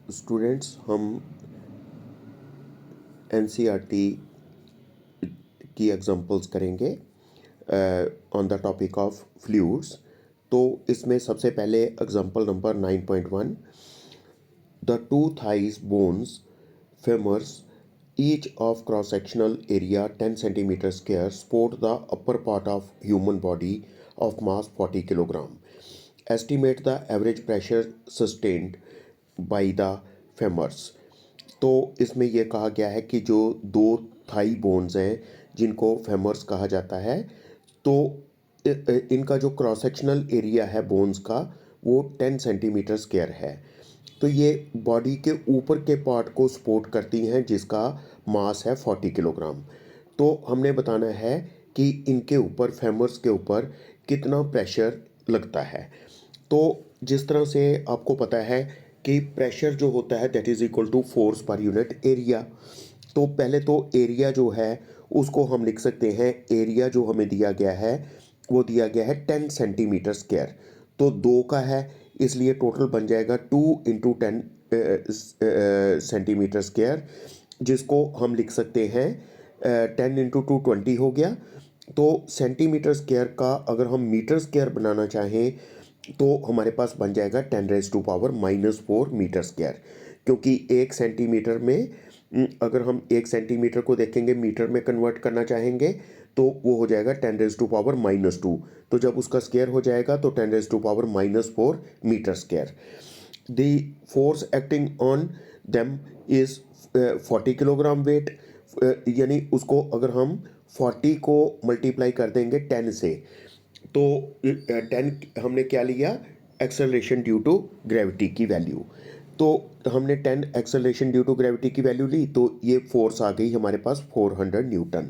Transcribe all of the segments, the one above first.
Students, हम NCERT की examples करेंगे on the topic of fluids. तो इसमें सबसे पहले example number 9.1, the two thighs bones famers each of cross-sectional area 10 centimeter square support the upper part of human body of mass 40 kilogram. Estimate the average pressure sustained by the femurs. तो इसमें यह कहा गया है कि जो दो Thai bones हैं जिनको फेमर्स कहा जाता है, तो इनका जो क्रॉस सेक्शनल एरिया है बोन्स का वो 10 सेंटीमीटर स्क्वायर है। तो ये बॉडी के ऊपर के पार्ट को सपोर्ट करती हैं जिसका मास है 40 किलोग्राम। तो हमने बताना है कि इनके ऊपर फेमर्स के ऊपर कितना प्रेशर लगता है। तो जिस तरह से आपको पता है कि प्रेशर जो होता है that is equal to force per unit area. तो पहले तो एरिया जो है उसको हम लिख सकते हैं, एरिया जो हमें दिया गया है वो दिया गया है 10 सेंटीमीटर स्क्वायर। तो दो का है इसलिए टोटल बन जाएगा 2 इंटू 10 सेंटीमीटर स्क्वायर, जिसको हम लिख सकते हैं 10 इंटू 2 20 हो गया। तो सेंटीमीटर स्क्वायर का अगर हम मीटर स्क्वायर बनाना चाहें तो हमारे पास बन जाएगा 10⁻⁻⁴ मीटर स्क्वायर, क्योंकि एक सेंटीमीटर में अगर हम एक सेंटीमीटर को देखेंगे मीटर में कन्वर्ट करना चाहेंगे तो वो हो जाएगा 10⁻⁻²। तो जब उसका स्क्वायर हो जाएगा तो 10⁻⁻⁴ metre square. The force acting on them is 40 kilogram weight, यानी उसको अगर हम 40 को मल्टीप्लाई कर देंगे 10 से तो 10 हमने क्या लिया, एक्सेलरेशन ड्यू टू ग्रेविटी की वैल्यू। तो हमने 10 एक्सेलरेशन ड्यू टू ग्रेविटी की वैल्यू ली तो ये फोर्स आ गई हमारे पास 400 न्यूटन।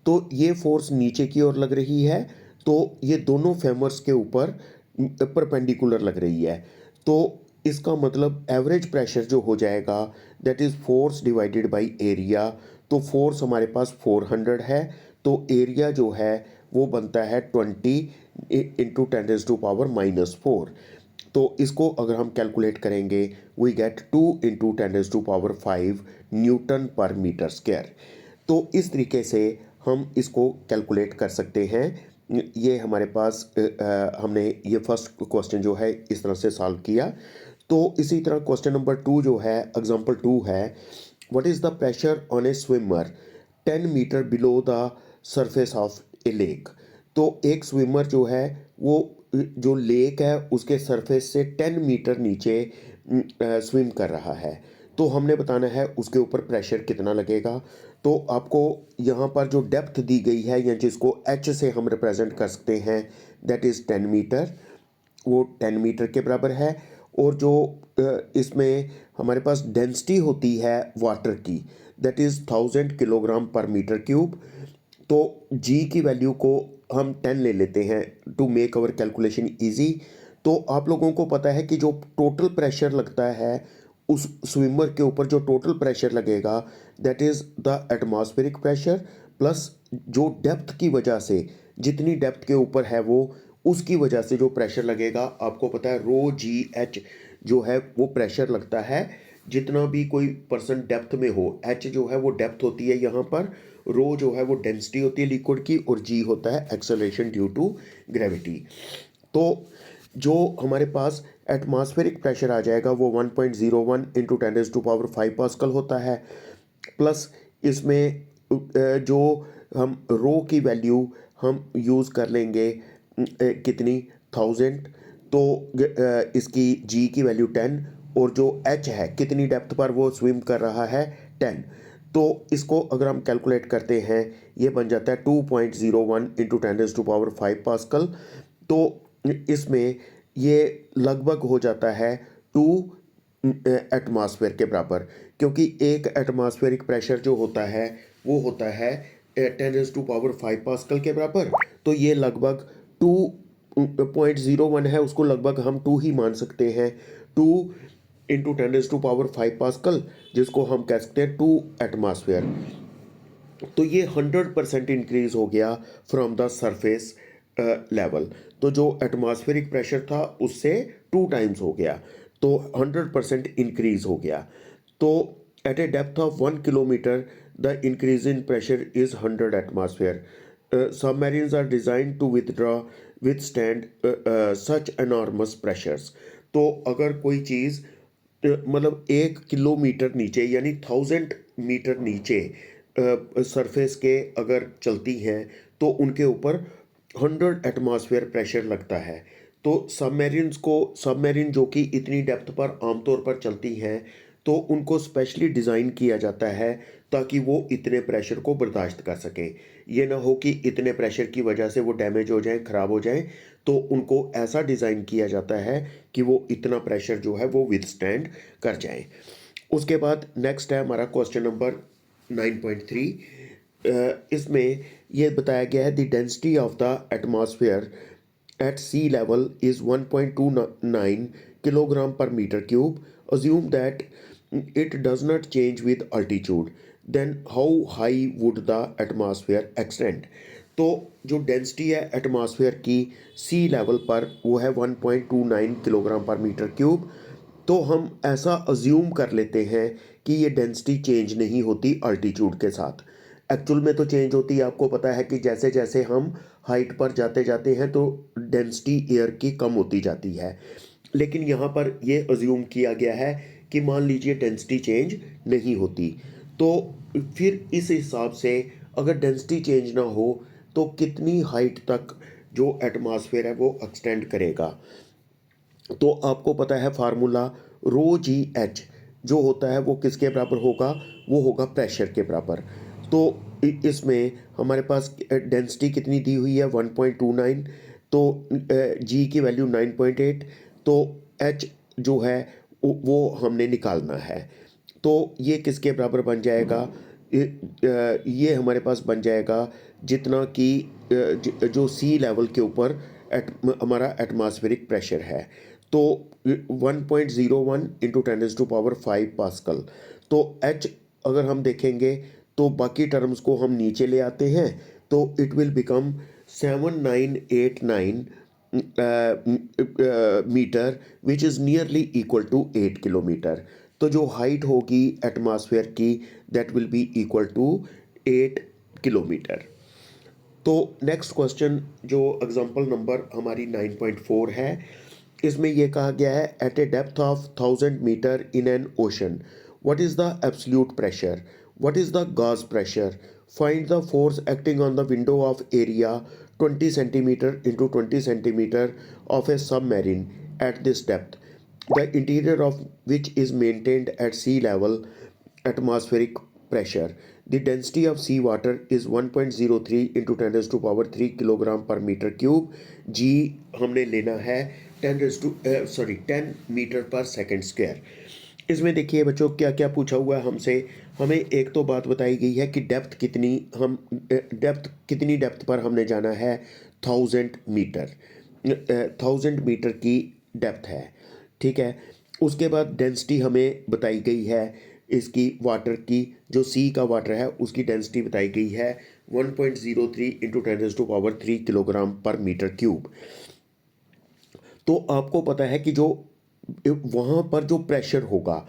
तो ये फोर्स नीचे की ओर लग रही है, तो ये दोनों फेमर्स के ऊपर परपेंडिकुलर लग रही है। तो इसका मतलब एवरेज प्रेशर जो हो जाएगा that is force divided by area. तो फोर्स हमारे पास 400 है, तो एरिया जो है वो बनता है 20 इंटू 10⁻⁻⁴। तो इसको अगर हम कैलकुलेट करेंगे वी गेट 2 इंटू 10⁵ न्यूटन पर मीटर स्क्वायर। तो इस तरीके से हम इसको कैलकुलेट कर सकते हैं। ये हमारे पास हमने ये फर्स्ट क्वेश्चन जो है इस तरह से सॉल्व किया। तो इसी तरह क्वेश्चन नंबर 2 जो है एग्जांपल 2 है, what is the pressure on a swimmer 10 metre below the surface of a lake. तो एक स्विमर जो है वो जो लेक है उसके सरफेस से 10 मीटर नीचे स्विम कर रहा है, तो हमने बताना है उसके ऊपर प्रेशर कितना लगेगा। तो आपको यहाँ पर जो डेप्थ दी गई है या जिसको एच से हम रिप्रेजेंट कर सकते हैं दैट इज़ 10 मीटर, वो 10 मीटर के बराबर है। और जो इसमें हमारे पास डेंसिटी होती है वाटर की दैट इज़ 1000 किलोग्राम पर मीटर क्यूब। तो जी की वैल्यू को हम 10 ले लेते हैं to make our calculation easy. तो आप लोगों को पता है कि जो टोटल प्रेशर लगता है उस स्विमर के ऊपर, जो टोटल प्रेशर लगेगा that is the atmospheric pressure plus जो डेप्थ की वजह से, जितनी डेप्थ के ऊपर है वो उसकी वजह से जो प्रेशर लगेगा, आपको पता है ρgh जो है वो प्रेशर लगता है जितना भी कोई पर्सन डेप्थ में हो। एच जो है वो डेप्थ होती है यहाँ पर, रो जो है वो डेंसिटी होती है लिक्विड की, और जी होता है एक्सेलरेशन ड्यू टू ग्रेविटी। तो जो हमारे पास एटमॉस्फेरिक प्रेशर आ जाएगा वो 1.01 इंटू 10⁵ पास्कल होता है, प्लस इसमें जो हम रो की वैल्यू हम यूज़ कर लेंगे कितनी 1000, तो इसकी जी की वैल्यू 10, और जो एच है कितनी डेप्थ पर वो स्विम कर रहा है 10। तो इसको अगर हम कैलकुलेट करते हैं ये बन जाता है 2.01 इंटू 10⁵ पास्कल। तो इसमें ये लगभग हो जाता है 2 एटमॉस्फेयर के बराबर, क्योंकि एक एटमॉस्फेरिक प्रेशर जो होता है वो होता है 10⁵ पास्कल के बराबर। तो ये लगभग 2.01 है, उसको लगभग हम 2 ही मान सकते हैं, 2 इंटू 10⁵ पास्कल, जिसको हम कह सकते हैं 2 एटमॉस्फेयर। तो ये 100% इंक्रीज हो गया फ्रॉम द सरफेस लेवल। तो जो एटमॉस्फेरिक प्रेशर था उससे 2 टाइम्स हो गया। तो 100% इंक्रीज हो गया। तो at a depth of 1 kilometre the increase in pressure is 100 atmosphere. Submarines are design to withstand such enormous pressures. तो अगर कोई चीज़ मतलब 1 किलोमीटर नीचे यानी 1000 मीटर नीचे सरफेस के अगर चलती हैं तो उनके ऊपर 100 एटमॉस्फेयर प्रेशर लगता है। तो सबमरीन जो कि इतनी डेप्थ पर आमतौर पर चलती हैं तो उनको स्पेशली डिज़ाइन किया जाता है ताकि वो इतने प्रेशर को बर्दाश्त कर सकें। ये ना हो कि इतने प्रेशर की वजह से वो डैमेज हो जाएं, ख़राब हो जाएं। तो उनको ऐसा डिज़ाइन किया जाता है कि वो इतना प्रेशर जो है वो विथस्टैंड कर जाएं। उसके बाद नेक्स्ट है हमारा क्वेश्चन नंबर 9.3। इसमें ये बताया गया है the density of the atmosphere at sea level is 1.29 kilogram per meter cube. Assume that it does not change with altitude. Then how high would the atmosphere extend? तो जो density है atmosphere की सी level पर वो है 1.29 kilogram पर metre cube. तो हम ऐसा अज्यूम कर लेते हैं कि ये डेंसिटी चेंज नहीं होती अल्टीट्यूड के साथ। एक्चुअल में तो चेंज होती है, आपको पता है कि जैसे जैसे हम हाइट पर जाते जाते हैं तो डेंसिटी एयर की कम होती जाती है। लेकिन यहाँ पर ये अज्यूम किया गया है कि मान लीजिए डेंसिटी चेंज नहीं होती, तो फिर इस हिसाब से अगर डेंसिटी चेंज ना हो तो कितनी हाइट तक जो एटमॉस्फेयर है वो एक्सटेंड करेगा। तो आपको पता है फार्मूला रो जी एच जो होता है वो किसके बराबर होगा, वो होगा प्रेशर के बराबर। तो इसमें हमारे पास डेंसिटी कितनी दी हुई है 1.29, तो जी की वैल्यू 9.8, तो एच जो है वो हमने निकालना है। तो ये किसके बराबर बन जाएगा, ये हमारे पास बन जाएगा जितना कि जो सी लेवल के ऊपर हमारा एटमॉस्फेरिक प्रेशर है। तो 1.01 इंटू 10⁵ पास्कल। तो एच अगर हम देखेंगे तो बाकी टर्म्स को हम नीचे ले आते हैं तो it will become 7989 metre which is nearly equal to 8 kilometre. तो जो हाइट होगी एटमॉस्फेयर की that will be equal to 8 kilometre. तो नेक्स्ट क्वेश्चन जो एग्जांपल नंबर हमारी 9.4 है, इसमें यह कहा गया है at a depth of 1000 metre in an ocean what is the absolute pressure, what is the gauge pressure, find the force acting on the window of area 20 centimetre into 20 centimetre of A submarine at this depth the interior of which is maintained at sea level atmospheric pressure. The density of sea water is 1.03 into 10⁻³ kilogram पर metre cube. जी हमने लेना है 10 metre पर second square. इसमें देखिए बच्चों क्या क्या पूछा हुआ है हमसे। हमें एक तो बात बताई गई है कि डेप्थ कितनी डेप्थ पर हमने जाना है, 1000 मीटर की डेप्थ है, ठीक है। उसके बाद डेंसिटी हमें बताई गई है इसकी वाटर की, जो सी का वाटर है उसकी डेंसिटी बताई गई है 1.03 इंटू 10⁻³ किलोग्राम पर मीटर क्यूब। तो आपको पता है कि जो वहाँ पर जो प्रेशर होगा,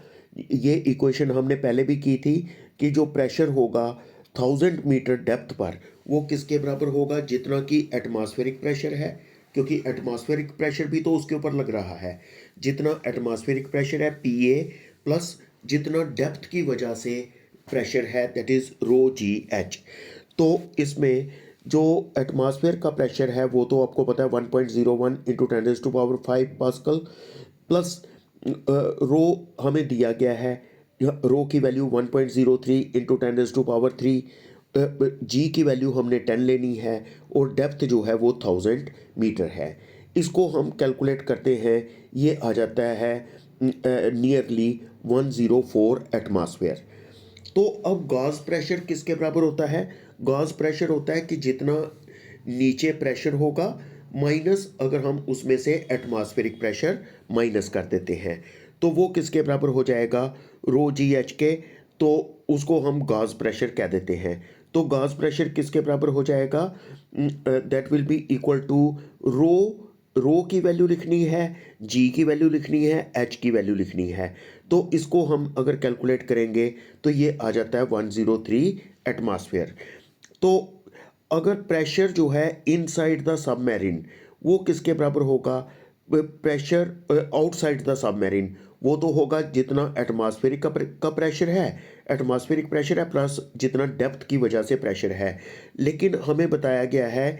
ये इक्वेशन हमने पहले भी की थी कि जो प्रेशर होगा 1000 मीटर डेप्थ पर वो किसके बराबर होगा, जितना कि एटमॉस्फेरिक प्रेशर है, क्योंकि एटमॉस्फेरिक प्रेशर भी तो उसके ऊपर लग रहा है। जितना एटमॉस्फेरिक प्रेशर है पीए प्लस जितना डेप्थ की वजह से प्रेशर है that is rho g h. तो इसमें जो एटमॉस्फेयर का प्रेशर है वो तो आपको पता है 1.01 इंटू 10⁵ पास्कल प्लस रो हमें दिया गया है, रो की वैल्यू 1.03 इंटू 10⁻³ जी की वैल्यू हमने 10 लेनी है और डेप्थ जो है वो 1000 मीटर है। इसको हम कैलकुलेट करते हैं, ये आ जाता है नियरली 104 एटमॉस्फेयर। तो अब गॉस प्रेशर किसके बराबर होता है, गॉस प्रेशर होता है कि जितना नीचे प्रेशर होगा माइनस अगर हम उसमें से एटमॉस्फेरिक प्रेशर माइनस कर देते हैं तो वो किसके बराबर हो जाएगा, रो जी एच के। तो उसको हम गॉस प्रेशर कह देते हैं। तो गॉस प्रेशर किसके बराबर हो जाएगा, that will be equal to row row की वैल्यू लिखनी है, जी की वैल्यू लिखनी है, एच की वैल्यू लिखनी है। तो इसको हम अगर कैलकुलेट करेंगे तो ये आ जाता है 103 एटमॉस्फेयर। तो अगर प्रेशर जो है इनसाइड द सबमरीन वो किसके बराबर होगा? प्रेशर आउटसाइड द सबमरीन वो तो होगा जितना एटमॉस्फेरिक का प्रेशर है, एटमॉस्फेरिक प्रेशर है प्लस जितना डेप्थ की वजह से प्रेशर है। लेकिन हमें बताया गया है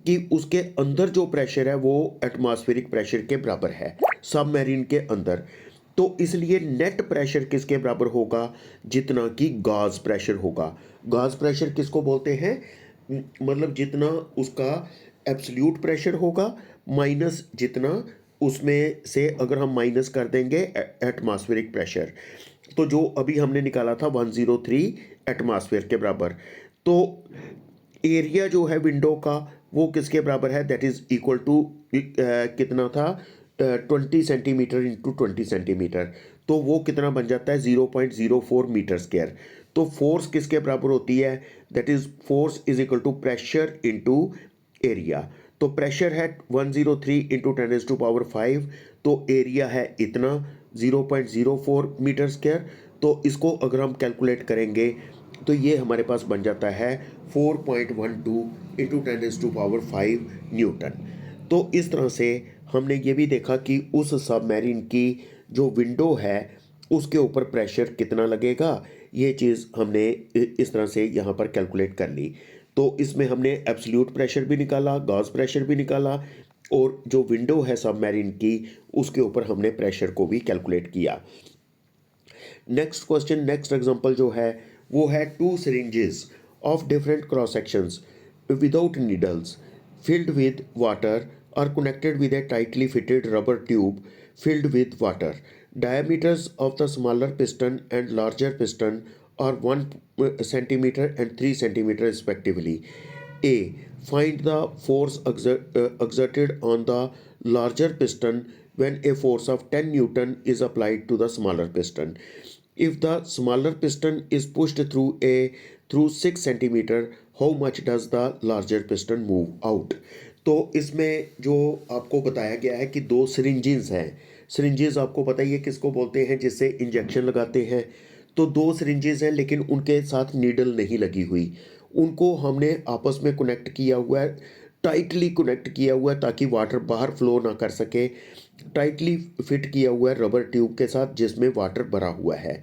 कि उसके अंदर जो प्रेशर है वो एटमॉस्फेरिक प्रेशर के बराबर है सबमरीन के अंदर। तो इसलिए नेट प्रेशर किसके बराबर होगा? जितना कि गाज प्रेशर होगा। गाज प्रेशर किसको बोलते हैं? मतलब जितना उसका एब्सोल्यूट प्रेशर होगा माइनस जितना उसमें से अगर हम माइनस कर देंगे एटमॉस्फेरिक प्रेशर, तो जो अभी हमने निकाला था 103 एटमॉस्फेयर के बराबर। तो एरिया जो है विंडो का वो किसके बराबर है? दैट इज इक्वल टू कितना था? 20 सेंटीमीटर इंटू 20 सेंटीमीटर। तो वो कितना बन जाता है? 0.04 मीटर स्क्वायर। तो फोर्स किसके बराबर होती है? That is force is equal to pressure into area. तो प्रेशर है 103 इंटू 10⁵ तो एरिया है इतना 0.04 मीटर स्क्वायर। तो इसको अगर हम कैलकुलेट करेंगे तो ये हमारे पास बन जाता है 4.12 इंटू 10⁵ न्यूटन। तो इस तरह से हमने ये भी देखा कि उस सबमरीन की जो विंडो है उसके ऊपर प्रेशर कितना लगेगा, ये चीज़ हमने इस तरह से यहाँ पर कैलकुलेट कर ली। तो इसमें हमने एब्सोल्यूट प्रेशर भी निकाला, गॉस प्रेशर भी निकाला, और जो विंडो है सबमरीन की उसके ऊपर हमने प्रेशर को भी कैलकुलेट किया। नेक्स्ट क्वेश्चन, नेक्स्ट एग्जांपल जो है वो है 2 syringes of different cross sections without needles filled with water are connected with a tightly fitted rubber tube filled with water. Diameters of the smaller piston and larger piston are 1 centimeter and 3 centimeter respectively. A. Find the force exerted on the larger piston when a force of 10 Newton is applied to the smaller piston. If the smaller piston is pushed through 6 centimeter, how much does the larger piston move out? तो इसमें जो आपको बताया गया है कि 2 syringes हैं। Syringes आपको पता ही है किसको बोलते हैं, जिससे इंजेक्शन लगाते हैं। तो 2 सिरिंजेस हैं लेकिन उनके साथ नीडल नहीं लगी हुई। उनको हमने आपस में कनेक्ट किया हुआ है, टाइटली कनेक्ट किया हुआ है ताकि वाटर बाहर फ्लो ना कर सके। टाइटली फिट किया हुआ है रबर ट्यूब के साथ जिसमें वाटर भरा हुआ है।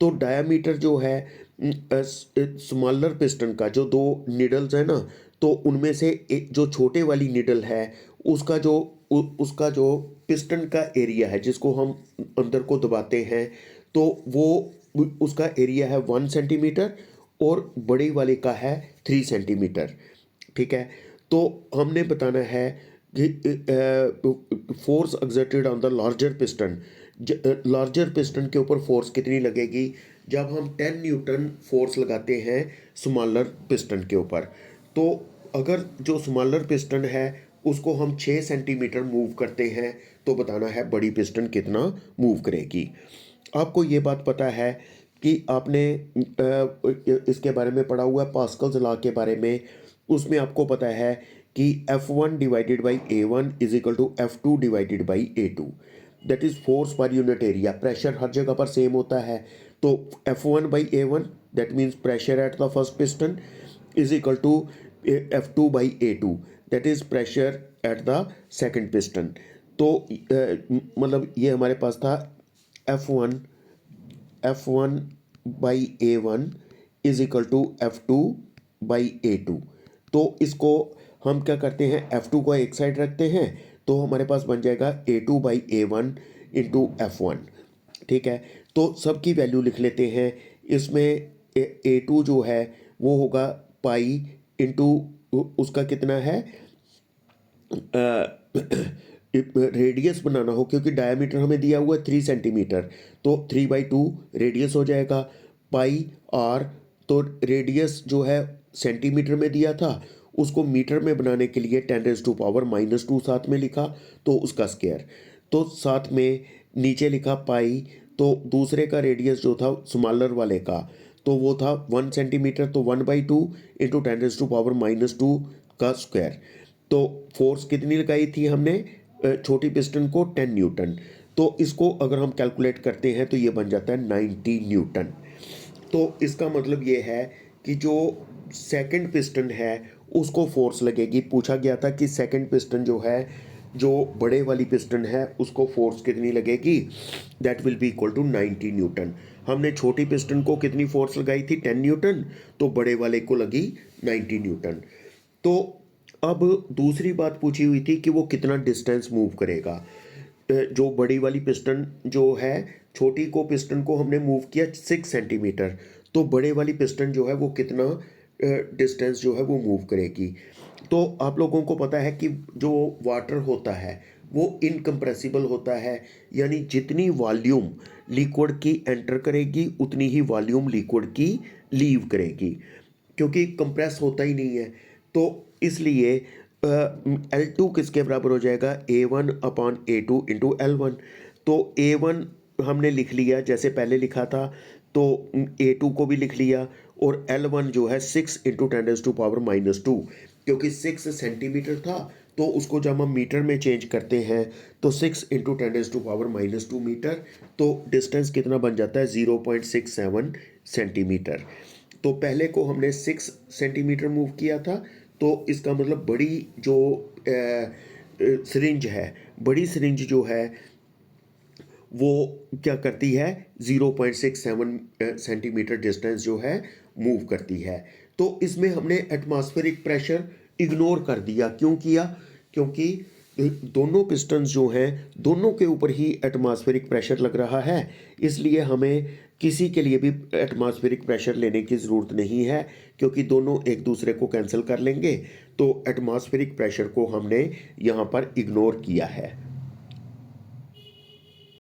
तो डायामीटर जो है स्मॉलर पिस्टन का, जो 2 निडल्स है ना, तो उनमें से एक जो छोटे वाली निडल है उसका जो पिस्टन का एरिया है जिसको हम अंदर को दबाते हैं, तो वो उसका एरिया है 1 सेंटीमीटर और बड़ी वाले का है 3 सेंटीमीटर। ठीक है। तो हमने बताना है कि force exerted on the larger piston, larger piston के ऊपर फोर्स कितनी लगेगी जब हम 10 न्यूटन फोर्स लगाते हैं स्मॉलर पिस्टन के ऊपर। तो अगर जो स्मॉलर पिस्टन है उसको हम 6 सेंटीमीटर मूव करते हैं तो बताना है बड़ी पिस्टन कितना मूव करेगी। आपको ये बात पता है कि आपने इसके बारे में पढ़ा हुआ है पास्कल्स लॉ के बारे में। उसमें आपको पता है कि F1 divided by A1 is equal to F2 divided by A2। That is force per unit area. Pressure हर जगह पर सेम होता है, तो F1 by A1 that means pressure at the first piston is equal to F2 by A2 that is pressure at the second piston. तो मतलब ये हमारे पास था F1 by A1 is equal to F2 by A2। तो इसको हम क्या करते हैं, F2 को एक साइड रखते हैं तो हमारे पास बन जाएगा A2 by A1 into F1। ठीक है। तो सबकी वैल्यू लिख लेते हैं। इसमें A2 जो है वो होगा पाई इंटू उसका कितना है, रेडियस बनाना हो क्योंकि डायमीटर हमें दिया हुआ है 3 सेंटीमीटर, तो 3/2 रेडियस हो जाएगा। पाई आर, तो रेडियस जो है सेंटीमीटर में दिया था उसको मीटर में बनाने के लिए 10⁻⁻² साथ में लिखा तो उसका स्क्वायर। तो साथ में नीचे लिखा पाई, तो दूसरे का रेडियस जो था स्मॉलर वाले का तो वो था 1 सेंटीमीटर, तो 1/2 इंटू 10⁻⁻² का स्क्वायर। तो फोर्स कितनी लगाई थी हमने? छोटी पिस्टन को 10 न्यूटन। तो इसको अगर हम कैलकुलेट करते हैं तो ये बन जाता है 90 न्यूटन। तो इसका मतलब ये है कि जो सेकंड पिस्टन है उसको फोर्स लगेगी। पूछा गया था कि सेकंड पिस्टन जो है, जो बड़े वाली पिस्टन है, उसको फोर्स कितनी लगेगी, that will be equal to 90 newton. हमने छोटी पिस्टन को कितनी फोर्स लगाई थी, 10 न्यूटन, तो बड़े वाले को लगी 90 न्यूटन। तो अब दूसरी बात पूछी हुई थी कि वो कितना डिस्टेंस मूव करेगा। जो बड़ी वाली पिस्टन जो है, छोटी को पिस्टन को हमने मूव किया 6 सेंटीमीटर, तो बड़े वाली पिस्टन जो है वो कितना डिस्टेंस जो है वो मूव करेगी। तो आप लोगों को पता है कि जो वाटर होता है वो इनकम्प्रेसिबल होता है, यानी जितनी वॉल्यूम लिक्विड की एंटर करेगी उतनी ही वॉल्यूम लिक्विड की लीव करेगी, क्योंकि कंप्रेस होता ही नहीं है। तो इसलिए L2 किसके बराबर हो जाएगा, A1 upon A2 into L1। तो A1 हमने लिख लिया जैसे पहले लिखा था, तो A2 को भी लिख लिया, और L1 जो है 6 इंटू 10⁻⁻², क्योंकि 6 सेंटीमीटर था तो उसको जब हम मीटर में चेंज करते हैं तो 6 इंटू 10⁻⁻² मीटर, तो डिस्टेंस कितना बन जाता है, 0.67 सेंटीमीटर। तो पहले को हमने 6 सेंटीमीटर मूव किया था, तो इसका मतलब बड़ी जो सिरिंज है, बड़ी सिरिंज जो है वो क्या करती है, 0.67 सेंटीमीटर डिस्टेंस जो है मूव करती है। तो इसमें हमने एटमॉस्फेरिक प्रेशर इग्नोर कर दिया। क्यों किया, क्योंकि दोनों पिस्टन्स जो हैं दोनों के ऊपर ही एटमॉस्फेरिक प्रेशर लग रहा है, इसलिए हमें किसी के लिए भी एटमॉस्फेरिक प्रेशर लेने की ज़रूरत नहीं है, क्योंकि दोनों एक दूसरे को कैंसिल कर लेंगे। तो एटमॉस्फेरिक प्रेशर को हमने यहाँ पर इग्नोर किया है।